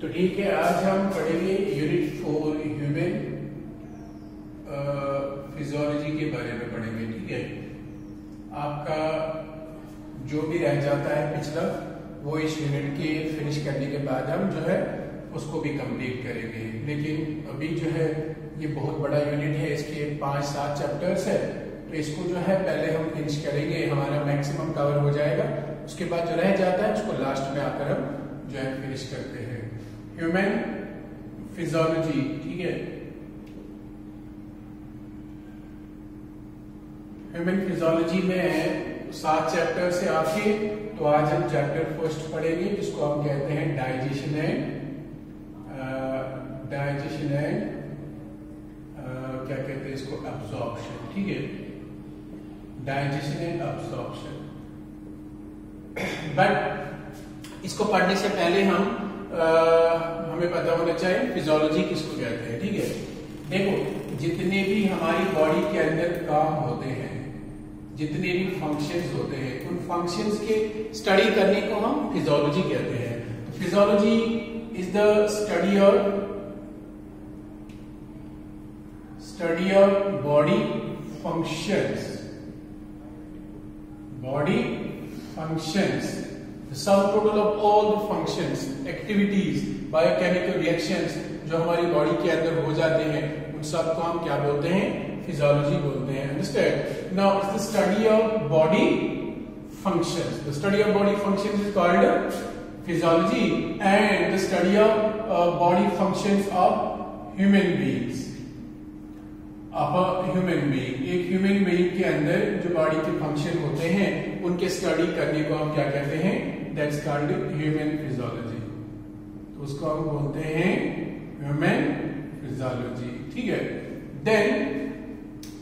तो ठीक है, आज हम पढ़ेंगे यूनिट 4 ह्यूमन फिजियोलॉजी के बारे में पढ़ेंगे। ठीक है, आपका जो भी रह जाता है पिछला वो इस यूनिट के फिनिश करने के बाद हम जो है उसको भी कंप्लीट करेंगे। लेकिन अभी जो है ये बहुत बड़ा यूनिट है, इसके 5-7 चैप्टर्स है, तो इसको जो है पहले हम फिनिश करेंगे, हमारा मैक्सिमम कवर हो जाएगा। उसके बाद जो रह जाता है उसको लास्ट में आकर हम जो है फिनिश करते हैं। ह्यूमन फिजियोलॉजी, ठीक है, ह्यूमन फिजियोलॉजी में 7 चैप्टर से आपके, तो आज हम चैप्टर फर्स्ट पढ़ेंगे जिसको हम कहते हैं डाइजेशन एंड क्या कहते हैं इसको, एब्जॉर्प्शन। ठीक है, डाइजेशन एंड एब्जॉर्प्शन। बट इसको पढ़ने से पहले हमें पता होना चाहिए फिजियोलॉजी किसको कहते हैं। ठीक है, देखो जितने भी हमारी बॉडी के अंदर काम होते हैं, जितने भी फंक्शंस होते हैं, उन फंक्शंस के स्टडी करने को हम फिजियोलॉजी कहते हैं। Physiology is the study of body functions, the sum total of all the functions, activities, biochemical reactions जो हमारी बॉडी के अंदर हो जाते हैं, उन सब को हम क्या बोलते हैं, फिजियोलॉजी बोलते हैं। Understand? Now it's the study of body functions. The study of body functions is called physiology, and the study of body functions of human beings. एक ह्यूमन बीइंग के अंदर जो बॉडी के फंक्शन होते हैं उनके स्टडी करने को हम क्या कहते हैं, दैट्स कॉल्ड ह्यूमन फिजियोलॉजी। तो उसको हम बोलते हैं ह्यूमन फिजियोलॉजी। ठीक है, देन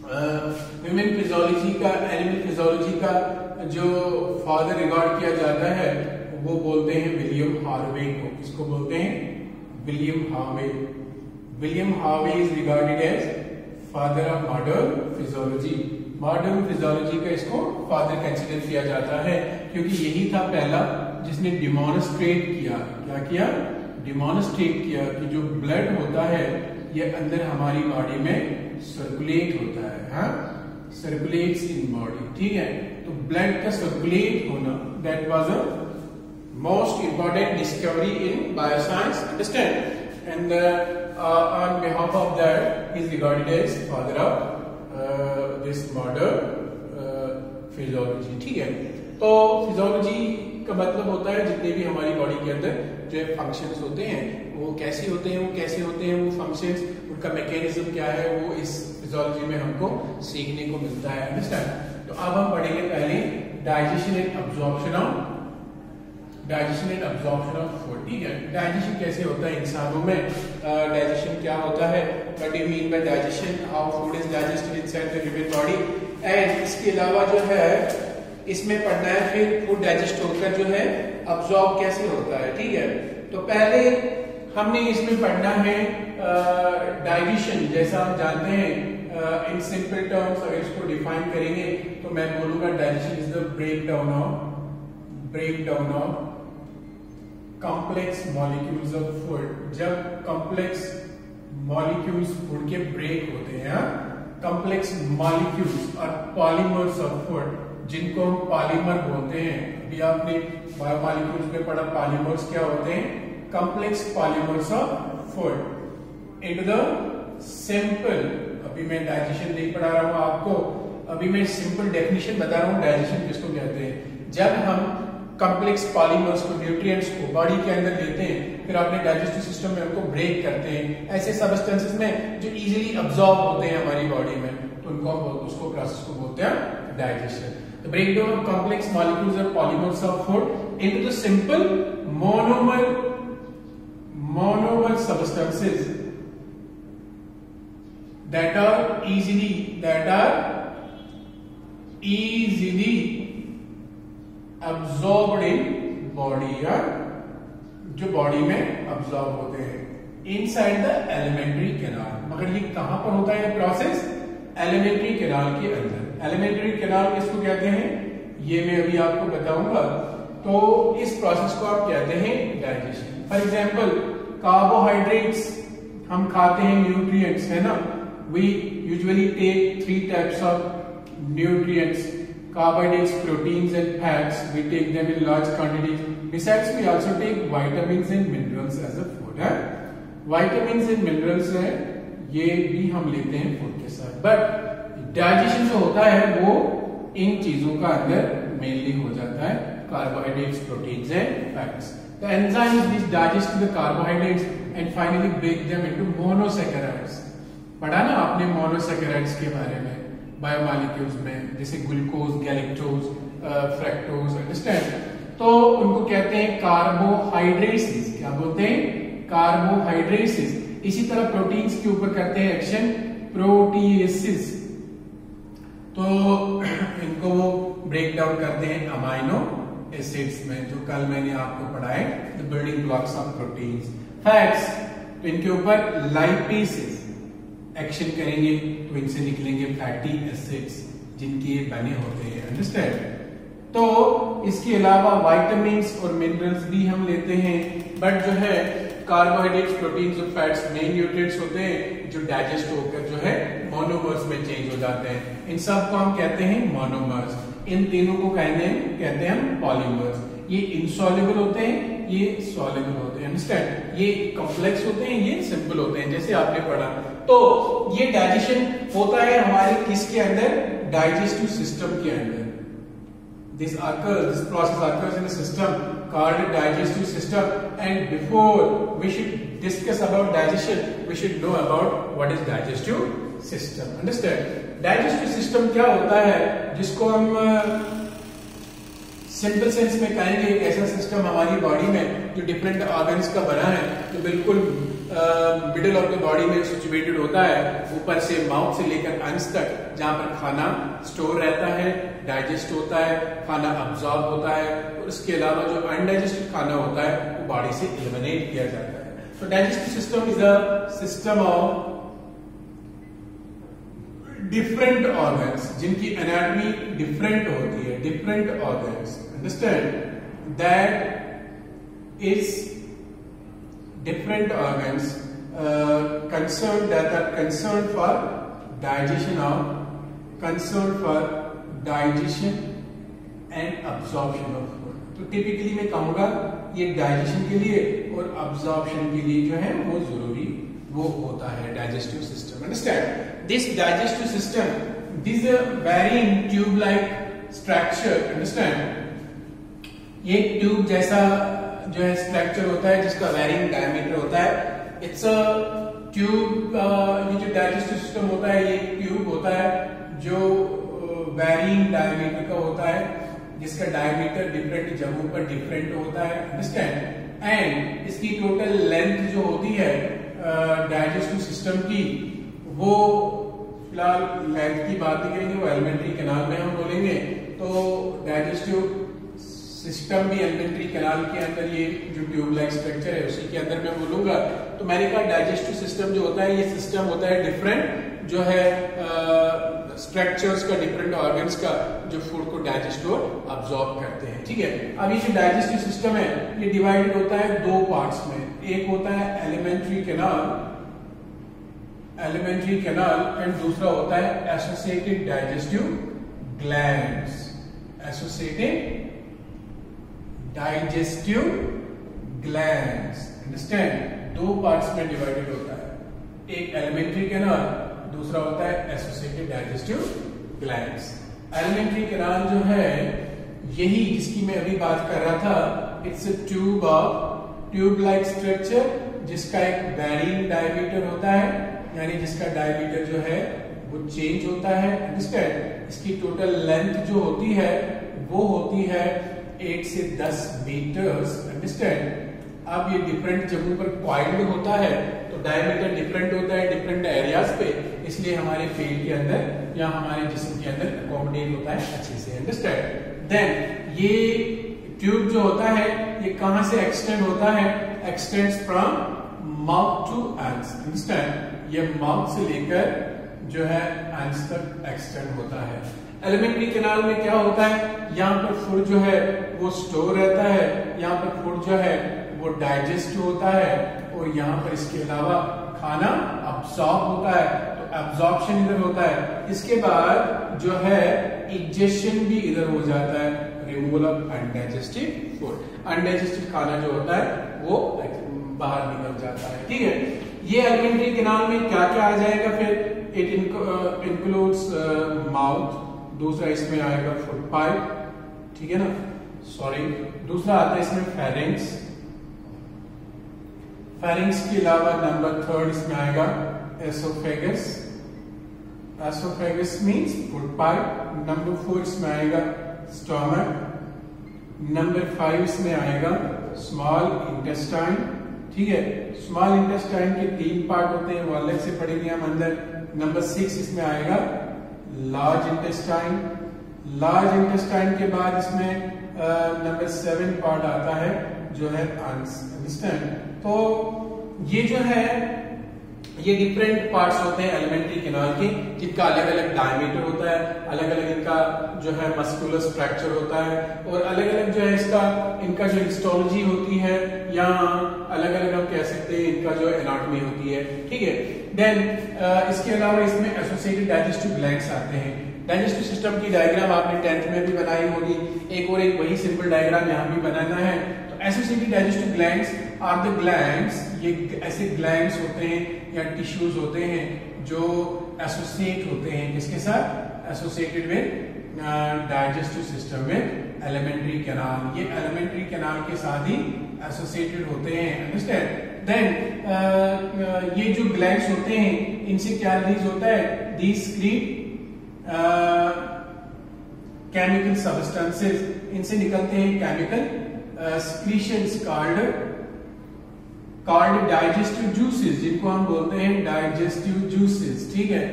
ह्यूमन फिजियोलॉजी का, एनिमल फिजियोलॉजी का जो फादर रिगार्ड किया जाता है वो बोलते हैं विलियम हार्वे को। किसको बोलते हैं? William Harvey. William Harvey is regarded as father of modern physiology. Modern physiology का इसको फादर कंसीडर किया जाता है, क्योंकि यही था पहला जिसने डिमॉन्स्ट्रेट किया। क्या किया? डिमॉन्स्ट्रेट किया कि जो ब्लड होता है ये अंदर हमारी बॉडी में सर्कुलेट होता है। हाँ, सर्कुलेट्स इन बॉडी। ठीक है, तो ब्लड का सर्कुलेट होना, that was a most important discovery in bioscience. Understand? And on behalf of that he is regarded as father of this modern physiology. ठीक है, तो फिजियोलॉजी का मतलब होता है जितने भी हमारी बॉडी के अंदर जो फंक्शंस होते हैं वो कैसे होते हैं, वो फंक्शंस, उनका मैकेनिज्म क्या है, वो इस फिजियोलॉजी में हमको सीखने को मिलता है। अंडरस्टैंड? तो अब हम पढ़ेंगे पहले digestion and absorption of food. ठीक है, डाइजेशन कैसे होता है इंसानों में, डाइजेशन क्या होता है, what do mean by digestion, how food is digested inside the human body, and इसके अलावा जो है इसमें पढ़ना है फिर फूड डाइजेस्ट होकर जो है अब्जॉर्ब कैसे होता है। ठीक है, तो पहले हमने इसमें पढ़ना है डाइजेशन। जैसा हम जानते हैं इन सिंपल टर्म्स, अगर इसको डिफाइन करेंगे तो मैं बोलूंगा digestion is the breakdown of complex molecules of food. जब कॉम्प्लेक्स मॉलिक्यूल्स फूड के ब्रेक होते हैं, कॉम्प्लेक्स मॉलिक्यूल्स और पॉलीमर्स ऑफ फूड, जिनको हम पॉलीमर बोलते हैं। अभी आपने बायोमॉलिक्यूल्स में पढ़ा, पॉलीमर्स क्या होते हैं, complex polymers of food into the simple. अभी मैं डाइजेशन नहीं पढ़ा रहा हूं आपको, अभी मैं सिंपल डेफिनेशन बता रहा हूं डाइजेशन किसको कहते हैं। जब हम कॉम्प्लेक्स पॉलीमर्स को, न्यूट्रिएंट्स को बॉडी के अंदर लेते हैं, फिर अपने डाइजेस्टिव सिस्टम में उनको ब्रेक करते हैं ऐसे सब्सटेंसेस में जो इजीली अब्सॉर्ब होते हैं हमारी बॉडी में, तो उनको उसको प्रोसेस को बोलते हैं digestion. The breakdown of complex molecules और polymers of food into the simple monomer substances that are easily absorbed in body, या जो बॉडी में अब्सॉर्ब होते हैं इनसाइड द एलिमेंट्री कैनाल। मगर ये कहां पर होता है प्रोसेस? एलिमेंट्री कैनाल के अंदर। एलिमेंट्री कैनाल किसको कहते हैं ये मैं अभी आपको बताऊंगा। तो इस प्रोसेस को आप कहते हैं डाइजेशन। फॉर एग्जाम्पल कार्बोहाइड्रेट्स हम खाते हैं, न्यूट्रिएंट्स है ना, we usually take 3 types of nutrients, carbohydrates, proteins and fats. We take them in large quantities. Besides, we also take vitamins and minerals as a food. Vitamins and minerals है, ये भी हम लेते हैं फूड के साथ, बट डाइजेशन जो होता है वो इन चीजों का अंदर मेनली हो जाता है, carbohydrates, proteins and fats. The enzymes which digest the carbohydrates and finally break them into monosaccharides. पढ़ा ना आपने मोनोसैकेराइड्स के बारे में बायोमॉलिक्यूल्स में, जैसे ग्लूकोज, गैलेक्टोज, फ्रैक्टोज, अंडरस्टैंड. तो उनको कहते हैं कार्बोहाइड्रेसिस. क्या बोलते हैं? कार्बोहाइड्रेसिस. इसी तरह प्रोटीन्स के ऊपर करते हैं एक्शन प्रोटीएसिस. तो इनको वो ब्रेक डाउन करते हैं अमाइनो एसिड्स में, जो कल मैंने आपको पढ़ाए, the building blocks of proteins. Fats, तो इनके ऊपर लाइपेसेस एक्शन करेंगे, तो इनसे निकलेंगे फैटी एसिड्स जिनके ये बने होते हैं, अंडरस्टैंड. तो इसके अलावा विटामिन्स और मिनरल्स भी हम लेते हैं, बट जो है कार्बोहाइड्रेट्स, प्रोटीन्स और फैट्स मेन न्यूट्रिएंट्स होते हैं जो डाइजेस्ट होकर जो है मोनोमर्स में चेंज हो जाते हैं. इन सब को हम कहते हैं मोनोमर्स. इन तीनों को कहते हैं हम पॉलीमर्स. ये इनसॉल्युबल होते हैं, ये सॉल्युबल होते हैं, अंडरस्टैंड. ये कॉम्प्लेक्स होते हैं, ये सिंपल होते हैं, जैसे आपने पढ़ा. तो ये डाइजेशन होता है हमारे किसके अंदर? डाइजेस्टिव सिस्टम के अंदर. this process occurs in a system called digestive system, and before we should discuss about digestion, we should know about what is digestive system. Understand? Digestive system क्या होता है, जिसको हम सिंपल सेंस में कहेंगे एक ऐसा सिस्टम हमारी बॉडी में जो डिफरेंट ऑर्गन्स का बना है, जो बिल्कुल मिडिल ऑफ द बॉडी में सिचुएटेड होता है, ऊपर से माउथ से लेकर अंश तक, जहां पर खाना स्टोर रहता है, डाइजेस्ट होता है, खाना अब्सॉर्ब होता है, और इसके अलावा जो अनडाइजेस्टेड खाना होता है वो बॉडी से एलिमिनेट किया जाता है. तो digestive system is a system of different organs जिनकी एनाटॉमी डिफरेंट होती है, different organs, understand, that is different organs that are concerned for digestion and absorption of food. तो टिपिकली मैं कहूंगा ये डाइजेशन के लिए और अब्जॉर्प्शन के लिए जो है वो जरूरी वो होता है digestive system. Understand? This digestive system, this very tube like structure, understand, ये ट्यूब जैसा जो है स्ट्रक्चर होता है जिसका वेरिंग डायमीटर होता है. It's a tube. ये जो डाइजेस्टिव सिस्टम होता है ये ट्यूब होता है जो वेरिंग डायमीटर का होता है, जिसका डायमीटर डिफरेंट जगहों पर डिफरेंट होता है, अंडरस्टैंड. एंड इसकी टोटल लेंथ जो होती है डाइजेस्टिव सिस्टम की, वो फिलहाल लेंथ की बात नहीं करेंगे, वो एलिमेंट्री कैनाल में हम बोलेंगे. तो डाइजेस्टिव सिस्टम भी एलिमेंट्री कैनाल के अंदर, ये जो ट्यूब लाइक स्ट्रक्चर है उसी के अंदर मैं बोलूंगा. तो मैंने कहा डाइजेस्टिव सिस्टम जो होता है ये सिस्टम होता है डिफरेंट जो है स्ट्रक्चर्स का, डिफरेंट ऑर्गन्स का, जो फूड को डाइजेस्ट और अब्सॉर्ब करते हैं. ठीक है. अब ये जो डाइजेस्टिव सिस्टम है ये डिवाइडेड होता है दो पार्ट्स में. एक होता है एलिमेंट्री कैनाल एंड दूसरा होता है associated digestive glands. Associated digestive glands, understand, दो पार्ट्स में डिवाइडेड होता है. एक एलिमेंट्री कैनाल, दूसरा होता है associated digestive glands. Alimentary canal जो है यही जिसकी मैं अभी बात कर रहा था, it's a tube like structure जिसका एक वेरिंग डायमीटर होता है, यानी जिसका डायमीटर जो है वो चेंज होता है, अंडरस्टैंड. इसकी टोटल लेंथ जो होती है वो होती है 8 से 10 मीटर्स, अंडरस्टैंड. अब ये डिफरेंट जगहों पर क्वाइल्ड होता है, तो डायमीटर डिफरेंट होता है डिफरेंट एरियाज पे, इसलिए हमारे पेट के अंदर या हमारे जिस्म के अंदर अकोमोडेट होता है अच्छे से, अंडरस्टैंड. देन ये ट्यूब जो होता है ये कहां से एक्सटेंड होता है? Extends from mouth to anus, understand. ये माउथ से लेकर जो है एंस तक एक्सटेंड होता है. एलिमेंट्री कैनाल में क्या होता है? यहाँ पर फूड जो है वो स्टोर रहता है, यहाँ पर फूड जो है वो डाइजेस्ट होता है, और यहाँ पर इसके अलावा खाना अब्सॉर्ब होता है, तो एब्जॉर्प्शन इधर होता है। इसके बाद जो है इजेशन भी इधर हो जाता है, removal of undigested food. Undigested खाना जो होता है वो बाहर निकल जाता है, ठीक है। ये एलिमेंट्री कैनाल में क्या क्या आ जाएगा फिर? इट इंक्लूड्स माउथ, दूसरा इसमें आएगा फूड पाइप, ठीक है ना, सॉरी, दूसरा आता है इसमें फेरिंग्स। फेरिंग्स के अलावा नंबर थर्ड इसमें आएगा oesophagus. Oesophagus means food pipe. Number 4 इसमें आएगा स्टोमक। नंबर 5 इसमें आएगा स्मॉल इंटेस्टाइन, ठीक है। स्मॉल इंटेस्टाइन के 3 पार्ट होते हैं, वो अलग से पढ़ेंगे हम अंदर। नंबर 6 इसमें आएगा लार्ज इंटेस्टाइन। लार्ज इंटेस्टाइन के बाद इसमें नंबर 7 पार्ट आता है जो है अंडरस्टैंड। तो ये जो है ये डिफरेंट पार्ट्स होते हैं एलिमेंट्री कैनाल के, जिनका अलग अलग डायमीटर होता है, अलग अलग इनका जो है मस्कुलर स्ट्रक्चर होता है, और अलग अलग जो है इसका इनका जो हिस्टोलॉजी होती है, या अलग अलग हम कह सकते हैं इनका जो एनाटॉमी होती है, ठीक है। देन इसके अलावा इसमें एसोसिएटेड डाइजेस्टिव ग्लैंड्स आते हैं। डाइजेस्टिव सिस्टम की डायग्राम आपने 10th में भी बनाई होगी, एक और एक वही सिंपल डायग्राम यहाँ भी बनाना है। तो associated digestive glands are the glands, ये ऐसे ग्लैंड्स होते हैं या टिश्यूज होते हैं जो एसोसिएट होते हैं किसके साथ? Associated with digestive system with alimentary canal. ये एलिमेंट्री कैनाल के साथ ही एसोसिएटेड होते हैं, अंडरस्टैंड। देन ये जो ग्लैंड्स होते हैं इनसे क्या रिलीज होता है? दीज सीक्रेट केमिकल सब्सटेंसेस, इनसे निकलते हैं chemical secretions called digestive juices, जिनको हम बोलते हैं डाइजेस्टिव जूसेस, ठीक है।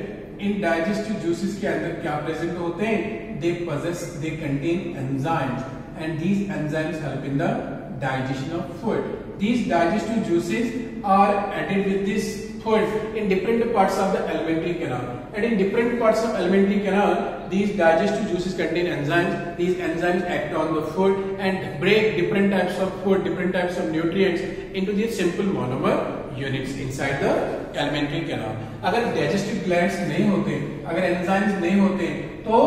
इन डाइजेस्टिव जूसेस के अंदर क्या प्रेजेंट होते हैं? They contain enzymes and these enzymes help in the digestion of food. These digestive juices are added with this food in different parts of the alimentary canal. And in different parts of alimentary canal, these digestive juices contain enzymes. These enzymes act on the food and break different types of food, different types of nutrients into these simple monomer units inside the alimentary canal. अगर digestive glands नहीं होते, अगर enzymes नहीं होते, तो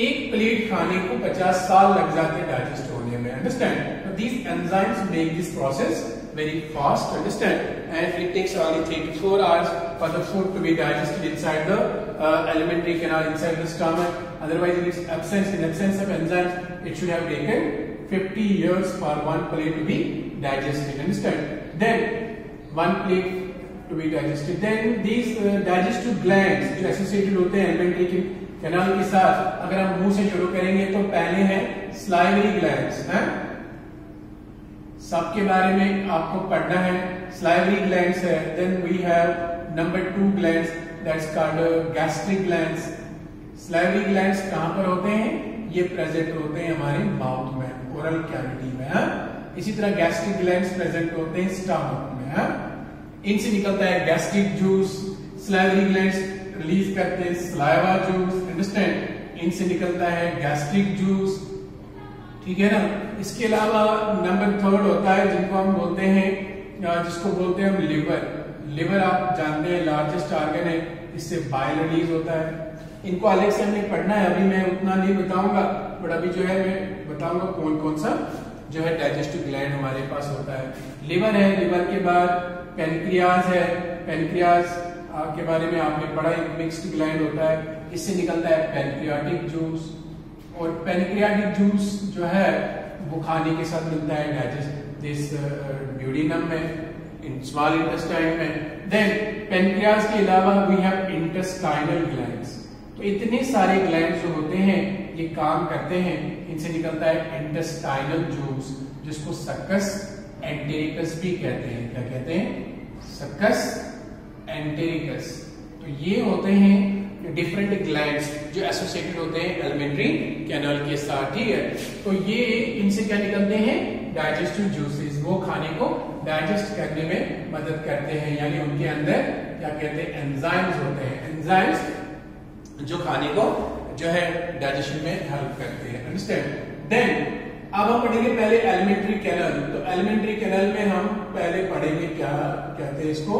एक plate खाने को 50 साल लग जाते हैं डाइजेस्ट होने में, understand. These enzymes make this process very fast, understand, and it takes only 3 to 4 hours for the food to be digested inside the alimentary canal, inside the stomach. Otherwise, in its absence, in absence of enzymes, it should have taken 50 years for one plate to be digested, understand. Then one plate to be digested. Then these digestive glands जो associated होते हैं alimentary canal के साथ, अगर हम मुंह से शुरू करेंगे तो पहले है salivary glands, हैं? सबके बारे में आपको पढ़ना है। salivary glands है। Then we have number 2 glands that's called gastric glands. salivary glands कहाँ पर होते हैं? ये प्रेजेंट होते हैं हमारे माउथ में, ओरल कैविटी में, हाँ? इसी तरह gastric glands प्रेजेंट होते हैं स्टमक में, हाँ? इनसे निकलता है gastric juice। salivary glands release करते हैं saliva juice, अंडरस्टैंड। इनसे निकलता है gastric juice, ठीक है ना। इसके अलावा नंबर 3 होता है जिनको हम बोलते हैं, जिसको बोलते हैं हम लिवर। लिवर आप जानते हैं लार्जेस्ट ऑर्गन है, इससे बाइल रिलीज होता है। इनको अलग से हमने पढ़ना है, अभी मैं उतना नहीं बताऊंगा, बट अभी जो है मैं बताऊंगा कौन कौन सा जो है डाइजेस्टिव ग्लैंड हमारे पास होता है। लिवर है, लिवर के बाद पेनक्रियाज है। पेनक्रियाज के बारे में आपने पढ़ा, एक मिक्स्ड ग्लैंड होता है, इससे निकलता है पेनक्रियाटिक जूस। और पेनक्रियाटिक जूस जो है वो खाने के साथ मिलता है डाइजेस्ट दिस ड्यूडेनम में, इन स्मॉल इंटेस्टाइन में। देन पेनक्रियाज के अलावा वी हैव इंटेस्टाइनल ग्लैंड्स। तो इतने सारे ग्लैंड्स जो होते हैं ये काम करते हैं, इनसे निकलता है इंटेस्टाइनल जूस, जिसको सक्कस एंटेरिकस भी कहते हैं। क्या कहते हैं? Succus entericus. तो ये होते हैं डिफरेंट ग्लैंड्स जो एसोसिएटेड होते हैं एलिमेंट्री कैनाल के साथ, ठीक है। तो ये इनसे क्या निकलते हैं? Digestive juices. वो खाने को डाइजेस्ट करने में मदद करते हैं, यानी उनके अंदर क्या कहते हैं? एंजाइम्स होते हैं। एंजाइम्स जो खाने को जो है डाइजेशन में हेल्प करते हैं, अंडरस्टैंड। देन अब हम पढ़ेंगे पहले एलिमेंट्री कैनल। तो एलिमेंट्री कैनल में हम पहले पढ़ेंगे क्या कहते हैं इसको,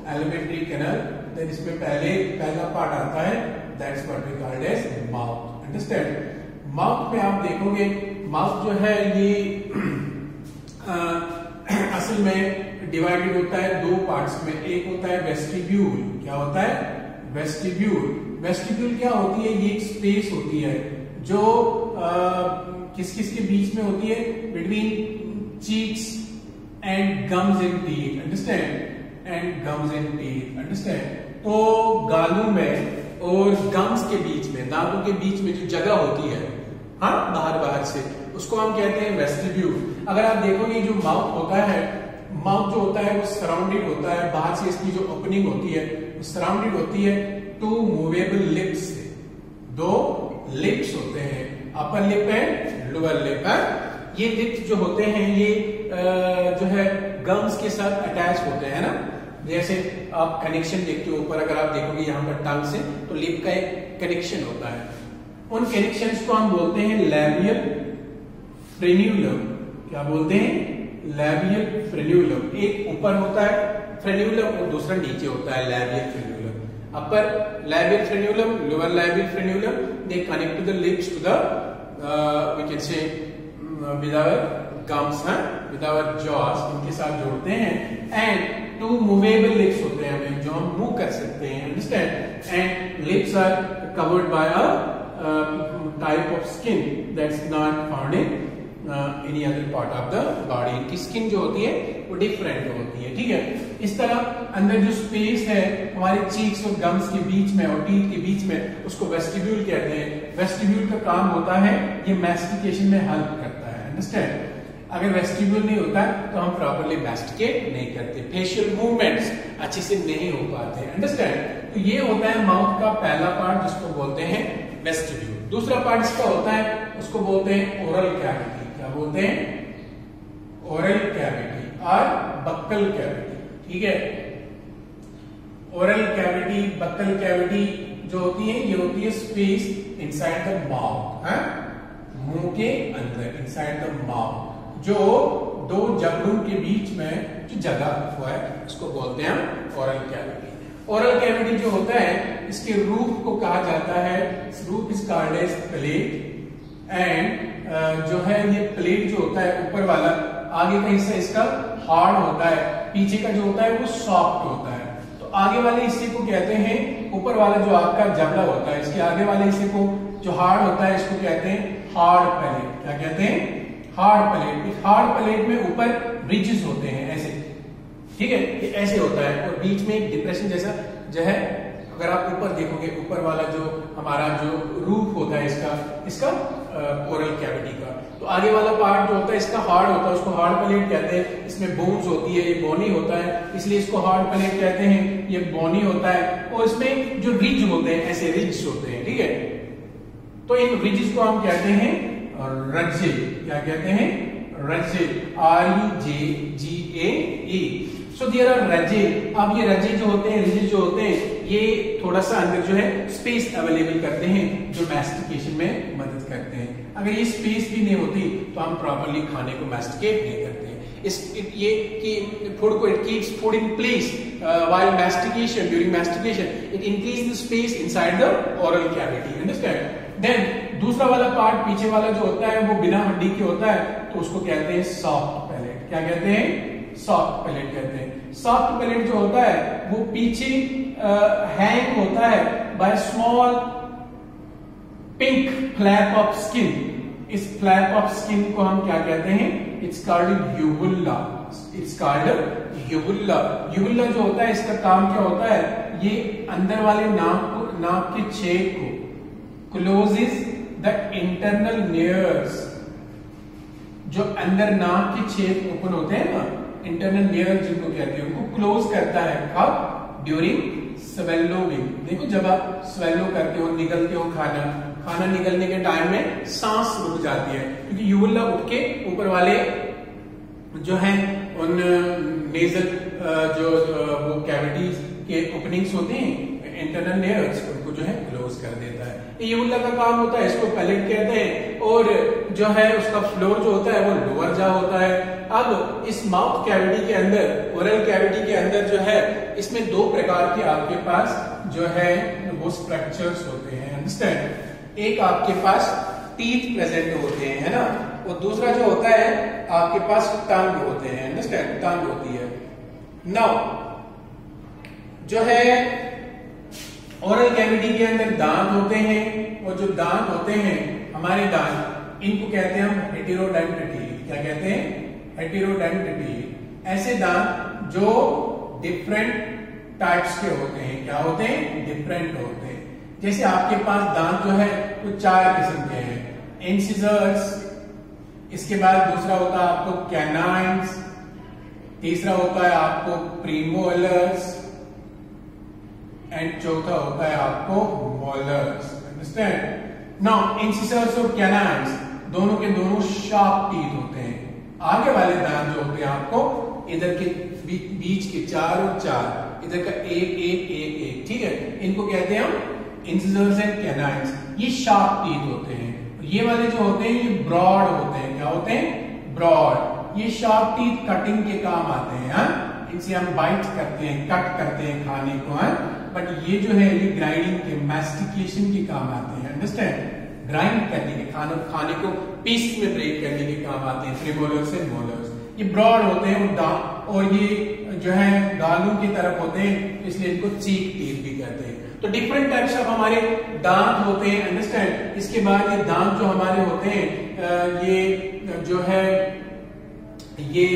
एलिमेंट्री कैनल। देन इसमें पहला पार्ट आता है, that's what we called as mouth. Understand. Mouth में आप देखोगे, माउथ जो है ये असल में डिवाइडेड होता है दो पार्ट्स में। एक होता है वेस्टिब्यूल। क्या होता है? वेस्टिब्यूल। वेस्टिब्यूल क्या होती है? ये एक स्पेस होती है जो किस किस के बीच में होती है, between cheeks and gums and teeth. Understand. And gums and teeth. Understand. तो गालों में और गम्स के बीच में, दांतों के बीच में जो जगह होती है, हाँ, बाहर से, उसको हम कहते हैं वेस्टिब्यूल। अगर आप देखोगे जो माउथ होता है, माउथ जो होता है वो सराउंडेड होता है, बाहर से इसकी जो ओपनिंग होती है वो सराउंडेड होती है टू मूवेबल लिप्स से। दो लिप्स होते हैं, upper lip and lower lip. ये लिप्स जो होते हैं ये जो है गम्स के साथ अटैच होते हैं ना। जैसे आप कनेक्शन देखते हो ऊपर, अगर आप देखोगे यहाँ पर टंग से, तो लिप का एक कनेक्शन होता है। उन कनेक्शंस को हम बोलते हैं लैबियल फ्रेन्यूलम। क्या बोलते हैं? Labial frenulum. एक ऊपर होता है फ्रेन्यूलम और दूसरा नीचे होता है labial frenulum. Upper labial frenulum, lower labial frenulum, they connect to the lips to the we can say with our gums, with our jaws, इनके साथ जोड़ते हैं। एंड टू मूवेबल लिप्स होते हैं हमें, जो हम मूव कर सकते हैं। Understand. And lips are covered by a type of skin that's not found in any other part of the body. इनकी स्किन जो होती है वो डिफरेंट होती है। ठीक है। इस तरह अंदर जो स्पेस है हमारे चीक्स और गम्स के बीच में और टीथ के बीच में, उसको वेस्टिब्यूल कहते हैं। वेस्टिब्यूल का काम होता है ये मैस्टिकेशन में हेल्प करता है। अंडरस्टैंड। अगर वेस्टिब्यूल नहीं होता तो हम प्रॉपर्ली मैस्टिकेट नहीं करते, फेशियल मूवमेंट्स अच्छे से नहीं हो पाते। अंडरस्टैंड। तो ये होता है माउथ का पहला पार्ट, जिसको बोलते हैं वेस्टिब्यूल। दूसरा पार्ट इसका होता है, उसको बोलते हैं ओरल कैविटी। क्या बोलते हैं? ओरल कैविटी और बक्कल कैविटी। ठीक है। ओरल कैविटी, बक्कल कैविटी जो होती है, ये होती है स्पेस इनसाइड द माउथ, मुंह के अंदर, इनसाइड द माउथ, जो दो जबड़ों के बीच में जो जगह हुआ है उसको बोलते हैं ओरल कैविटी। ओरल कैविटी जो होता है, इसके रूफ को कहा जाता है, roof is called as plate. And जो है ये प्लेट जो होता है ऊपर वाला, आगे का हिस्सा इसका हार्ड होता है, पीछे का जो होता है वो सॉफ्ट होता है। तो आगे वाले हिस्से को कहते हैं, ऊपर वाला जो आपका जबड़ा होता है, इसके आगे वाले हिस्से को जो हार्ड होता है इसको कहते हैं हार्ड प्लेट। क्या कहते हैं? Hard plate. इस हार्ड प्लेट में ऊपर रिजेस होते हैं ऐसे। ठीक है। ये ऐसे होता है और बीच में एक डिप्रेशन जैसा जो है, अगर आप ऊपर देखोगे, ऊपर वाला जो हमारा जो रूफ होता है इसका ओरल कैविटी का, तो आगे वाला पार्ट जो होता है इसका हार्ड होता है, उसको हार्ड प्लेट कहते हैं। इसमें बोन्स होती है, ये बोनी होता है, इसलिए इसको हार्ड प्लेट कहते हैं। ये बोनी होता है और इसमें जो रिज होते हैं, ऐसे रिज होते हैं। ठीक है। तो इन रिजेस को हम कहते हैं रज्जे। क्या कहते हैं? Rugae. RUJGAE। So there are rugae. अब ये रज्जे जो होते हैं, रिजेस जो होते हैं, ये थोड़ा सा अंदर जो है स्पेस अवेलेबल करते हैं, जो मैस्टिकेशन में मदद करते हैं। अगर ये स्पेस भी नहीं होती तो हम प्रॉपर्ली खाने को मैस्टिकेट नहीं करते। ये कि फूड को, it keeps food in place while mastication, during mastication it increase the space inside the oral cavity. Understand. Then दूसरा वाला पार्ट, पीछे वाला जो होता है वो बिना हड्डी के होता है, तो उसको कहते हैं सॉफ्ट पैलेट। क्या कहते हैं? सॉफ्ट पैलेट कहते हैं। सॉफ्ट पैलेट जो होता है वो पीछे हैंग होता है by small pink flap of skin. इस फ्लैप ऑफ स्किन को हम क्या कहते हैं? It's called uvula. It's called uvula. Uvula जो होता है, इसका काम क्या होता है? ये अंदर वाले नाक के छेद को क्लोजेस द इंटरनल नेयर्स। जो अंदर नाक के छेद ओपन होते हैं ना, इंटरनल नेयर जिनको कहते हैं, उनको क्लोज करता है। कब? During swallowing. देखो जब आप स्वेलो करते हो, निगलते हो खाना निकलने के टाइम में सांस रुक जाती है, क्योंकि यूबुला उठ के ऊपर वाले जो है उन नेजल जो वो कैविटीज के ओपनिंग्स होते हैं, इंटरनल लेयर्स उनको जो है क्लोज कर देता है। ये यूवुला का काम होता है, इसको पैलेट कहते हैं, और जो है उसका फ्लोर जो होता है वो लोअर जा होता है। अब इस माउथ कैविटी के अंदर, ओरल कैविटी के अंदर जो है इसमें दो प्रकार के आपके पास जो है वो स्ट्रक्चर्स होते हैं, अंडरस्टैंड। एक आपके पास टीथ प्रेजेंट होते हैं, है ना, और दूसरा जो होता है आपके पास टंग होते हैं, अंडरस्टैंड, टंग होती है। नाउ जो है ओरल कैविटी के अंदर दांत होते हैं, और जो दांत होते हैं हमारे दांत, इनको कहते हैं हम हेटेरोडेंट टीथ। क्या कहते हैं? हेटेरोडेंट टीथ। ऐसे दांत जो डिफरेंट टाइप्स के होते हैं। क्या होते हैं? डिफरेंट होते हैं। जैसे आपके पास दांत जो है वो 4 किस्म के हैं, इंसिजर्स, इसके बाद दूसरा होता है आपको कैनाइन्स, तीसरा होता है आपको प्रीमोलर्स, एंड चौथा होता है आपको मोलर्स, अंडरस्टैंड। नाउ इंसिजर्स और कैनाइन्स दोनों के दोनों शार्प टीथ होते हैं। आगे वाले दांत जो होते हैं आपको इधर के बीच के 4 और 4, इधर का 1 1 1 1, ठीक है, इनको कहते हैं हम इंसिजर्स एंड कैनाइन्स। ये शार्प टीथ होते हैं। ये वाले जो होते हैं ये ब्रॉड होते हैं। क्या होते हैं? ब्रॉड। ये शार्प टीथ कटिंग के काम आते हैं, हाँ? इनसे हम बाइट करते हैं, कट करते हैं खाने को, हाँ? बट ये जो है ये ग्राइंडिंग के, मैस्टिकेशन के काम आते हैं, अंडरस्टैंड, ग्राइंड करने के, खाने को पीस में ब्रेक करने के काम आते हैं, प्रीमोलर्स एंड मोलर्स। ये ब्रॉड होते हैं और ये जो है गालों की तरफ होते हैं, इसलिए इनको चीक टीथ भी कहते हैं। तो डिफरेंट टाइप्स ऑफ हमारे दांत होते हैं, अंडरस्टैंड। इसके बाद ये दांत जो हमारे होते हैं ये जो है ये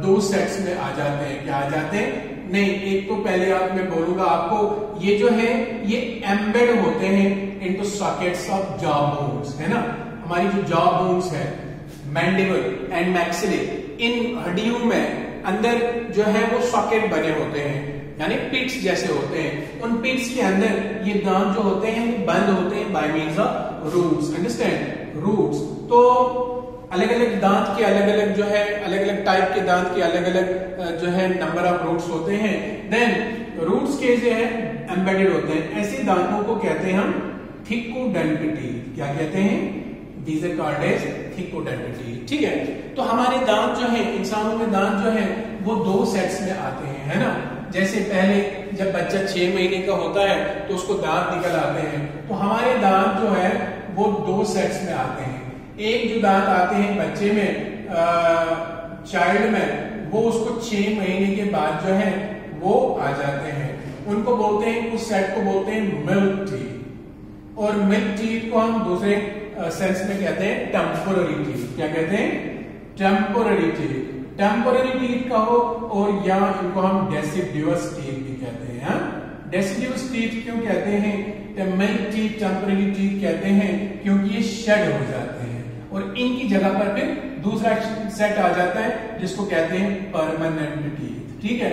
2 सेट्स में आ जाते हैं। क्या आ जाते हैं? नहीं, एक तो पहले आप मैं बोलूंगा आपको, ये जो है ये एम्बेड होते हैं into sockets of jaw bones, है ना। हमारी जो जॉ बोन्स है, मैंडिबल एंड मैक्सिले, इन हड्डियों में अंदर जो है वो सॉकेट बने होते हैं, यानी पिट्स जैसे होते हैं। उन पिट्स के अंदर ये दांत जो होते हैं वो बंद होते हैं by means of roots, understand, roots. तो अलग अलग दांत के अलग अलग जो है, अलग अलग टाइप के दांत के अलग अलग जो है नंबर ऑफ रूट्स होते हैं। देन रूट्स के जो है एम्बेडेड होते हैं। ऐसे दांतों को कहते हैं हम थिकोडेंट टीथ। क्या कहते हैं? These are called as thecodont teeth, ठीक है। तो हमारे दांत जो है, इंसानों में दांत जो है वो 2 सेट्स में आते हैं, है ना। जैसे पहले जब बच्चा 6 महीने का होता है तो उसको दांत निकल आते हैं, तो हमारे दांत जो है वो 2 सेट्स में आते हैं। एक जो दांत आते हैं बच्चे में, चाइल्ड में, वो उसको 6 महीने के बाद जो है वो आ जाते हैं। उनको बोलते हैं, उस सेट को बोलते हैं मिल्क टीथ। और मिल्क टीथ को हम दूसरे सेंस में कहते हैं टेम्पोररी टीथ। क्या कहते हैं? Temporary teeth. टेम्पोररी टीथ कहो, और या इनको हम डेसिडुअस टीथ भी कहते हैं, हाँ? डेसिडुअस टीथ क्यों कहते हैं? मिल्क टीथ, टेम्पोररी टीथ कहते हैं क्योंकि ये शेड हो जाते हैं और इनकी जगह पर फिर दूसरा सेट आ जाता है जिसको कहते हैं परमानेंट टीथ, ठीक है।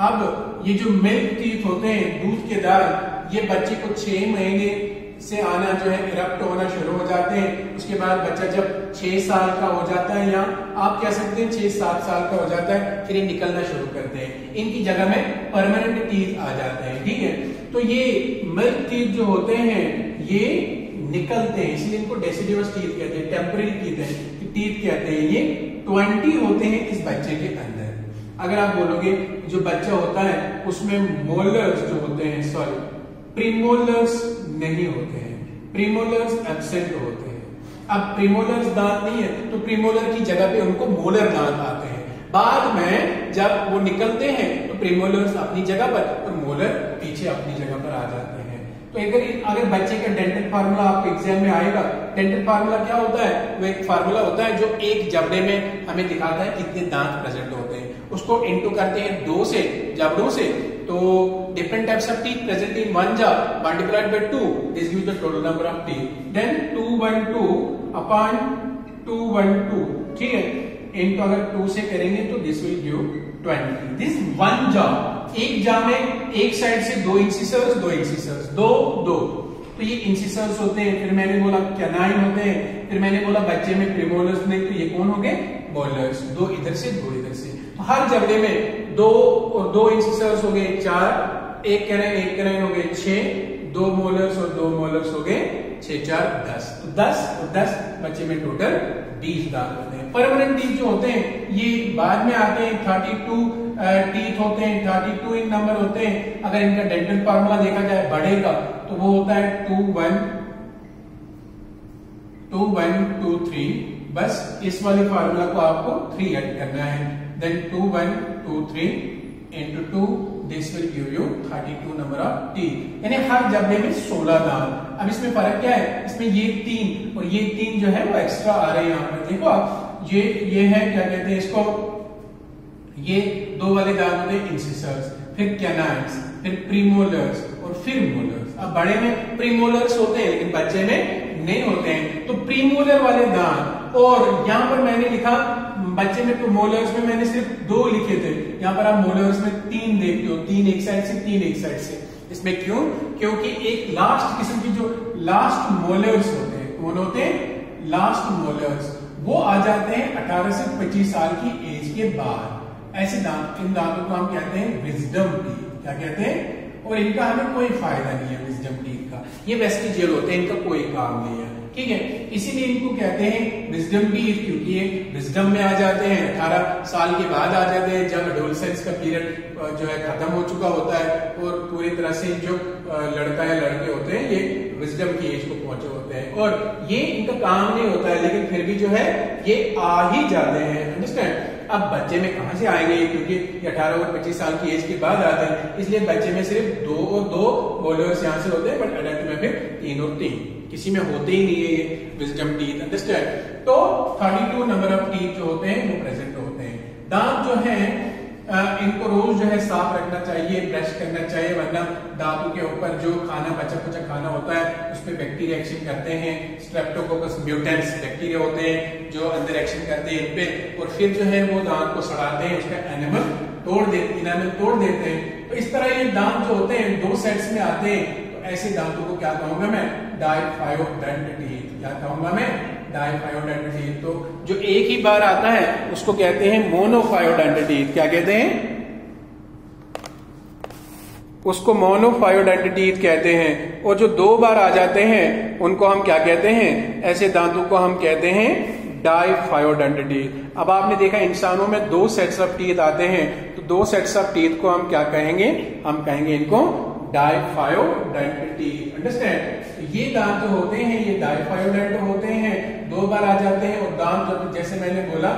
अब ये जो मिल्क टीथ होते हैं, दूध के दांत, ये बच्चे को 6 महीने से आना जो है इरप्ट होना शुरू हो जाते हैं। उसके बाद बच्चा जब 6 साल का हो जाता है, या आप कह सकते हैं 6-7 साल का हो जाता है, फिर ये निकलना शुरू करते हैं। इनकी जगह में परमानेंट टीथ आ जाते हैं, ठीक है। तो ये मिल्क टीथ जो होते हैं ये निकलते हैं, इसलिए इनको डेसिडुअस टीथ कहते हैं, टेम्पररी टीथ कहते हैं। ये 20 होते हैं इस बच्चे के अंदर। अगर आप बोलोगे जो बच्चा होता है उसमें मोलर्स जो होते हैं, सॉरी प्रीमोलर्स नहीं होते हैं, प्रीमोलर्स एब्सेंट होते हैं। अब प्रीमोलर्स दांत नहीं है तो प्रीमोलर की जगह पे उनको मोलर दांत आते हैं। बाद में जब वो निकलते हैं तो प्रीमोलर्स अपनी जगह पर और मोलर पीछे अपनी जगह पर आ जाते हैं। तो अगर बच्चे का डेंटल फार्मूला आपको एग्जाम में आएगा, डेंटल फार्मूला क्या होता है? वो एक फार्मूला होता है जो एक जबड़े में हमें दिखाता है कितने दांत प्रेजेंट होते हैं, उसको इनटू करते हैं 2 से, जबड़ों से, तो different types of teeth present in one jaw multiplied by 2, this gives the total number of teeth. Then 212 upon 212, ठीक है, इनको अगर 2 से करेंगे तो this will give 20. This one jaw, एक jaw में एक साइड से 2 इंसिसर्स, 2 इंसिसर्स, 2 2, तो ये इंसिसर्स होते हैं। फिर मैंने बोला कैनाइन होते हैं, फिर मैंने बोला बच्चे में प्रीमोलर्स नहीं, तो ये कौन हो गए? मोलर्स। 2 इधर से 2 इधर से, तो हर जबड़े में 2 और 2 इंसिसर्स हो गए 4, एक कैनाइन हो गए 6, 2 मोलर्स और 2 मोलर्स हो गए 6 4 10, तो 10 और 10 बच्चे में टोटल 20 दांत होते हैं। परमानेंट टीथ जो होते हैं ये बाद में आते हैं, 32 टीथ होते हैं, 32 इन नंबर होते हैं। अगर इनका डेंटल फार्मूला देखा जाए बड़े का तो वो होता है 2 1 2 3, बस इस वाले फार्मूला को आपको 3 ऐड करना है, then 2 1 2 3 into 2, this will give you 32 number of teeth, यानी हर जबड़े में 16 दांत। अब इसमें फर्क क्या है, इसमें ये 3 और ये 3 जो है वो एक्स्ट्रा आ रहे हैं यहाँ पर। देखो आप ये है क्या कहते हैं इसको, ये 2 वाले दांत होते हैं इंसिसर्स, फिर कैनाइन्स, फिर प्रीमोलर्स और फिर मोलर्स। अब बड़े में प्रीमोलर्स होते हैं लेकिन बच्चे में नहीं होते हैं, तो प्रीमोलर वाले दांत। और यहाँ पर मैंने लिखा बच्चे में, तो मोलर्स में मैंने सिर्फ 2 लिखे थे, यहाँ पर आप मोलर्स में 3 देखते हो, 3 एक साइड से 3 एक साइड से। इसमें क्यों, क्योंकि एक लास्ट किस्म की जो लास्ट मोलर्स होते हैं, कौन होते हैं, लास्ट मोलर्स, वो आ जाते हैं 18 से 25 साल की एज के बाद। ऐसे दांत, इन दांतों को हम कहते हैं विजडम टीथ। क्या कहते हैं, और इनका हमें कोई फायदा नहीं है विजडम टीथ का, ये वेस्टिजियल होते हैं, इनका कोई काम नहीं है, ठीक है। इसीलिए इनको कहते हैं विजडम टीथ, क्योंकि ये विजडम में आ जाते हैं 18 साल के बाद आ जाते हैं, जब एडोलसेंस का पीरियड जो है खत्म हो चुका होता है और पूरी तरह से जो लड़का या लड़के होते हैं ये विजडम की एज को पहुंचे होते हैं, और ये इनका काम नहीं होता है, लेकिन फिर भी जो है ये आ ही जाते हैं, अंडरस्टैंड। अब बच्चे में कहां से आएंगे, क्योंकि 18 और 25 साल की एज के बाद आते हैं, इसलिए बच्चे में सिर्फ 2 और 2 मोलर्स यहां से होते हैं, बट एडल्ट में फिर 3 और 3, किसी में होते ही नहीं है ये विजडम टीथ, अंडरस्टैंड। तो 32 नंबर ऑफ टीथ जो होते हैं वो प्रेजेंट होते हैं। दांत जो है इनको रोज जो है साफ रखना चाहिए, ब्रश करना चाहिए, वरना दांतों के ऊपर जो खाना बचा कुचा खाना होता है उस पर बैक्टीरिया एक्शन करते हैं, स्ट्रेप्टोकोकस म्यूटेंस बैक्टीरिया होते हैं जो अंदर एक्शन करते हैं इन पे, और फिर जो है वो दांत को सड़ाते हैं, उसका इनामल तोड़ देते हैं। तो इस तरह ये दांत जो होते हैं 2 सेट्स में आते हैं, तो ऐसे दांतों को क्या कहूंगा मैं, डाइफायोडेंट टीथ। क्या कहूंगा मैं, डाइफायोडेंट टीथ। तो जो एक ही बार आता है उसको कहते हैं मोनोफायोडेंट टीथ। क्या कहते हैं, उसको मोनोफायोडेंट टीथ कहते हैं। और जो 2 बार आ जाते हैं उनको हम क्या कहते हैं, ऐसे दांतों को हम कहते हैं डाइफायोडेंट टीथ। अब आपने देखा इंसानों में 2 सेट्स ऑफ टीथ आते हैं, तो 2 सेट्स ऑफ टीथ को हम क्या कहेंगे, हम कहेंगे इनको डाइफायोडेंट टीथ, अंडरस्टैंड। ये दांत जो होते हैं ये डाइफायोडेंट होते हैं, 2 बार आ जाते हैं। और दांत जैसे मैंने बोला,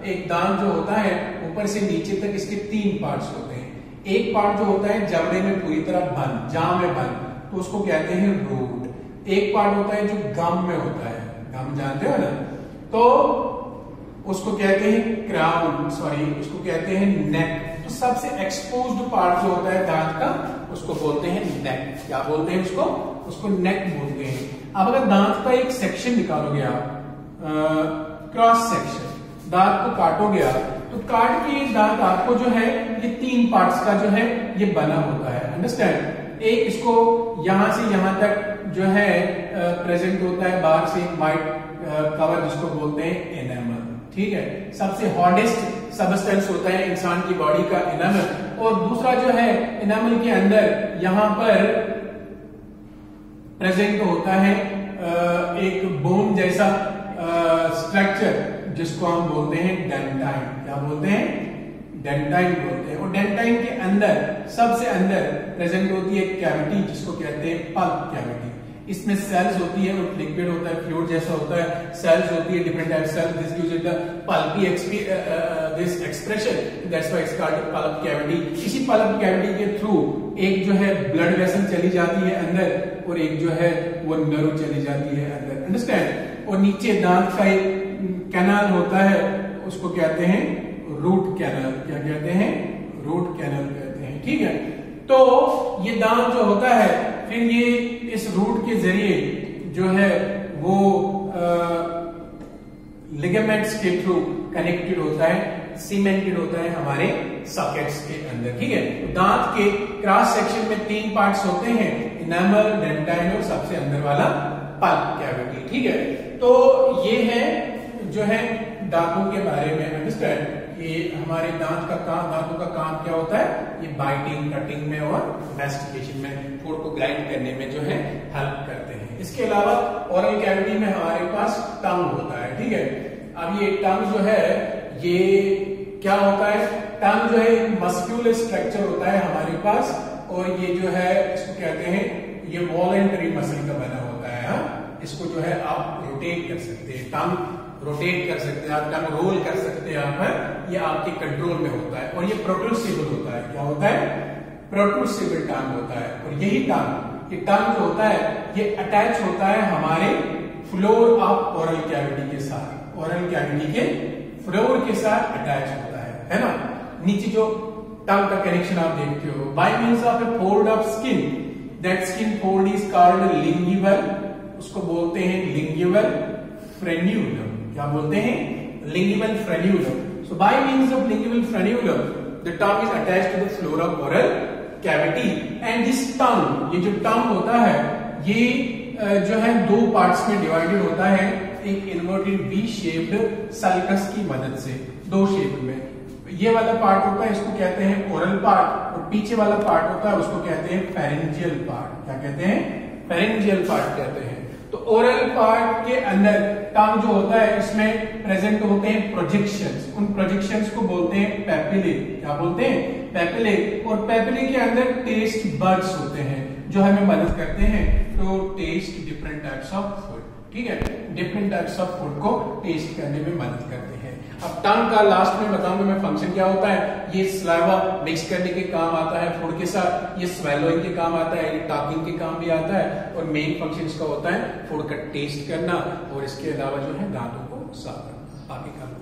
एक दांत जो होता है ऊपर से नीचे तक इसके 3 पार्ट्स होते हैं। एक पार्ट जो होता है जबड़े में पूरी तरह बंद, जाम में बंद, तो उसको कहते हैं रूट। एक पार्ट होता है जो गम में होता है, गम जानते हो ना, तो उसको कहते हैं क्राउन, उसको कहते हैं नेक। तो सबसे एक्सपोज्ड पार्ट जो होता है दांत का उसको बोलते हैं नेक। क्या बोलते हैं उसको नेक बोलते हैं। अब अगर दांत का एक सेक्शन निकालोगे आप, क्रॉस सेक्शन, दांत को काटोगे आप, तो काट के दांत आपको जो है ये 3 पार्ट्स का जो है ये बना होता है, अंडरस्टैंड। एक इसको यहां से यहां तक जो है प्रेजेंट होता है, बाहर से व्हाइट कवर जिसको बोलते हैं एनामल, ठीक है। सबसे हार्डेस्ट सबस्टेंस होता है इंसान की बॉडी का एनामल। और दूसरा जो है एनामल के अंदर यहां पर प्रेजेंट होता है एक बोन जैसा स्ट्रक्चर जिसको हम बोलते हैं डेंटाइन। क्या बोलते हैं, डेंटाइन बोलते हैं। और डेंटाइन के अंदर सबसे अंदर प्रेजेंट होती है कैविटी जिसको कहते हैं पल्प कैविटी। इसमें सेल्स होती है और लिक्विड होता है, फ्लूइड जैसा होता है, सेल्स होती है, different type cells, this gives it the pulpy this expression, that's why it's called pulp cavity. इसी पल्प कैविटी के थ्रू एक जो है ब्लड वेसल चली जाती है अंदर और एक जो है वो नर्व चली जाती है अंदर, अंडरस्टैंड। और नीचे दांत का एक कैनाल होता है उसको कहते हैं रूट कैनल। क्या कहते हैं, रूट कैनल कहते हैं, ठीक है। तो ये दांत जो होता है फिर ये इस रूट के जरिए जो है वो लिगामेंट्स के थ्रू कनेक्टेड होता है, सीमेंटेड होता है हमारे सॉकेट्स के अंदर, ठीक है। तो दांत के क्रॉस सेक्शन में 3 पार्ट्स होते हैं, इनामल, डेंटाइन और सबसे अंदर वाला पल्प कैविटी, ठीक है। तो ये है जो है दांतों के बारे में अंडरस्टैंड कि हमारे दांतों का काम क्या होता है, ये बाइटिंग, कटिंग में और मैस्टिकेशन में, फूड को ग्राइंड करने में जो है हेल्प करते हैं। इसके अलावा ओरल कैविटी में हमारे पास टंग होता है, ठीक है। अब ये टंग जो है ये क्या होता है, टंग जो है मस्क्यूलर स्ट्रक्चर होता है हमारे पास, और ये जो है इसको कहते हैं, ये वॉलेंटरी मसल का बना होता है। हाँ, इसको जो है आप रोटेट कर सकते हैं, टंग रोटेट कर सकते हैं आप, टंग रोल कर सकते हैं आप, ये आपके कंट्रोल में होता है। और ये प्रोट्रूसिबल होता है, क्या होता है, प्रोट्रूसिबल टंग होता है। और यही टंग, ये टंग जो होता है ये अटैच होता है हमारे फ्लोर ऑफ ओरल कैविटी के साथ, ओरल कैविटी के फ्लोर के साथ अटैच होता है ना। नीचे जो टंग का कनेक्शन आप देखते हो, by means of a fold of skin, that skin fold is called lingual, उसको बोलते हैं लिंग्यूल फ्रेन्यूलम। क्या बोलते हैं, lingual frenulum. So by means of lingual frenulum the tongue is attached to the floor of oral cavity. And this tongue, ये जो टंग होता है ये जो है दो पार्ट्स में डिवाइडेड होता है, एक इन्वर्टेड वी शेप्ड सल्कस की मदद से, दो शेप में। ये वाला पार्ट होता है, इसको कहते हैं ओरल पार्ट, और पीछे वाला पार्ट होता है उसको कहते हैं फेरेंजियल पार्ट। क्या कहते हैं, फेरेंजियल पार्ट कहते हैं। तो ओरल पार्ट के अंदर टंग जो होता है इसमें प्रेजेंट होते हैं प्रोजेक्शंस, उन प्रोजेक्शंस को बोलते हैं पैपिले। क्या बोलते हैं, पैपिले। और पैपिले के अंदर टेस्ट बड्स होते हैं जो हमें मदद करते हैं तो taste different types of food, ठीक है, डिफरेंट टाइप्स ऑफ फूड को टेस्ट करने में मदद करते हैं। अब टंग का लास्ट में बताऊंगा मैं फंक्शन क्या होता है। ये सलाइवा मिक्स करने के काम आता है फूड के साथ, ये स्वेलोइंग के काम आता है, ये टॉकिंग के काम भी आता है, और मेन फंक्शन इसका होता है फूड का टेस्ट करना, और इसके अलावा जो है दांतों को साफ करना, बाकी काम